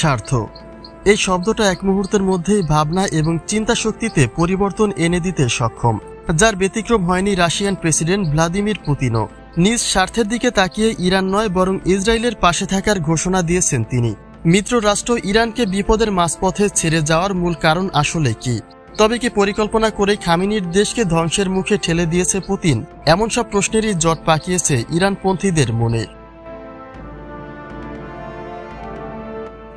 স্বার্থ এই শব্দটা এক মুহূর্তের মধ্যেই ভাবনা এবং চিন্তা শক্তিতে পরিবর্তন এনে দিতে সক্ষম, যার ব্যতিক্রম হয়নি রাশিয়ান প্রেসিডেন্ট ভ্লাদিমির পুতিনও। নিজ স্বার্থের দিকে তাকিয়ে ইরান নয় বরং ইসরায়েলের পাশে থাকার ঘোষণা দিয়েছেন তিনি। মিত্র রাষ্ট্র ইরানকে বিপদের মাঝপথে ছেড়ে যাওয়ার মূল কারণ আসলে কি? তবে কি পরিকল্পনা করে খামেনির দেশকে ধ্বংসের মুখে ঠেলে দিয়েছে পুতিন? এমন সব প্রশ্নেরই জট পাকিয়েছে ইরানপন্থীদের মনে।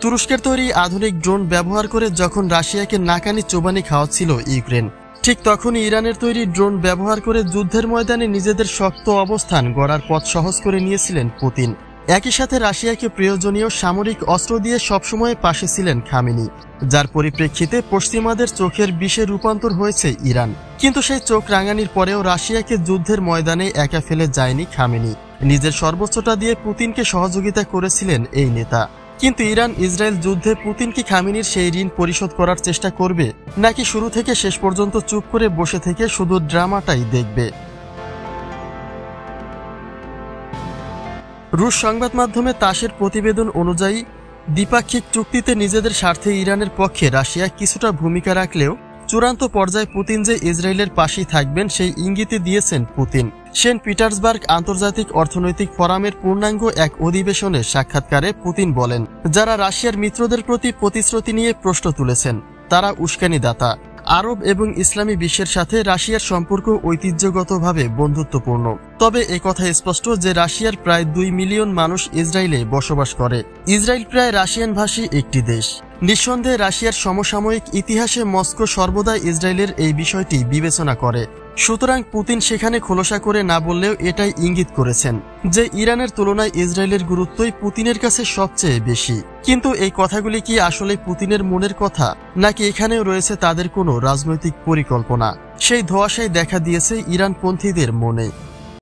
তুরস্কের তৈরি আধুনিক ড্রোন ব্যবহার করে যখন রাশিয়াকে নাকানি চোবানি খাওয়াচ্ছিল ইউক্রেন, ঠিক তখনই ইরানের তৈরি ড্রোন ব্যবহার করে যুদ্ধের ময়দানে নিজেদের শক্ত অবস্থান গড়ার পথ সহজ করে নিয়েছিলেন পুতিন। একই সাথে রাশিয়াকে প্রয়োজনীয় সামরিক অস্ত্র দিয়ে সবসময় পাশে ছিলেন খামেনি, যার পরিপ্রেক্ষিতে পশ্চিমাদের চোখের বিষে রূপান্তর হয়েছে ইরান। কিন্তু সেই চোখ রাঙানির পরেও রাশিয়াকে যুদ্ধের ময়দানে একা ফেলে যায়নি খামেনি। নিজের সর্বোচ্চটা দিয়ে পুতিনকে সহযোগিতা করেছিলেন এই নেতা। কিন্তু ইরান ইসরায়েল যুদ্ধে পুতিন কি খামেনির সেই ঋণ পরিশোধ করার চেষ্টা করবে, নাকি শুরু থেকে শেষ পর্যন্ত চুপ করে বসে থেকে শুধু ড্রামাটাই দেখবে? রুশ সংবাদ মাধ্যমে তাসের প্রতিবেদন অনুযায়ী দ্বিপাক্ষিক চুক্তিতে নিজেদের স্বার্থে ইরানের পক্ষে রাশিয়া কিছুটা ভূমিকা রাখলেও চূড়ান্ত পর্যায়ে পুতিন যে ইসরায়েলের পাশেই থাকবেন সেই ইঙ্গিতে দিয়েছেন পুতিন। সেন্ট পিটার্সবার্গ আন্তর্জাতিক অর্থনৈতিক ফোরামের পূর্ণাঙ্গ এক অধিবেশনে সাক্ষাৎকারে পুতিন বলেন, যারা রাশিয়ার মিত্রদের প্রতি প্রতিশ্রুতি নিয়ে প্রশ্ন তুলেছেন তারা উস্কানিদাতা। আরব এবং ইসলামী বিশ্বের সাথে রাশিয়ার সম্পর্ক ঐতিহ্যগতভাবে বন্ধুত্বপূর্ণ। তবে একথা স্পষ্ট যে রাশিয়ার প্রায় 2 মিলিয়ন মানুষ ইসরায়েলে বসবাস করে। ইসরায়েল প্রায় রাশিয়ানভাষী একটি দেশ। নিঃসন্দেহে রাশিয়ার সমসাময়িক ইতিহাসে মস্কো সর্বদা ইসরায়েলের এই বিষয়টি বিবেচনা করে। সুতরাং পুতিন সেখানে খোলসা করে না বললেও এটাই ইঙ্গিত করেছেন যে ইরানের তুলনায় ইসরায়েলের গুরুত্বই পুতিনের কাছে সবচেয়ে বেশি। কিন্তু এই কথাগুলি কি আসলে পুতিনের মনের কথা, নাকি এখানেও রয়েছে তাদের কোনো রাজনৈতিক পরিকল্পনা? সেই ধোঁয়াশাই দেখা দিয়েছে ইরানপন্থীদের মনে।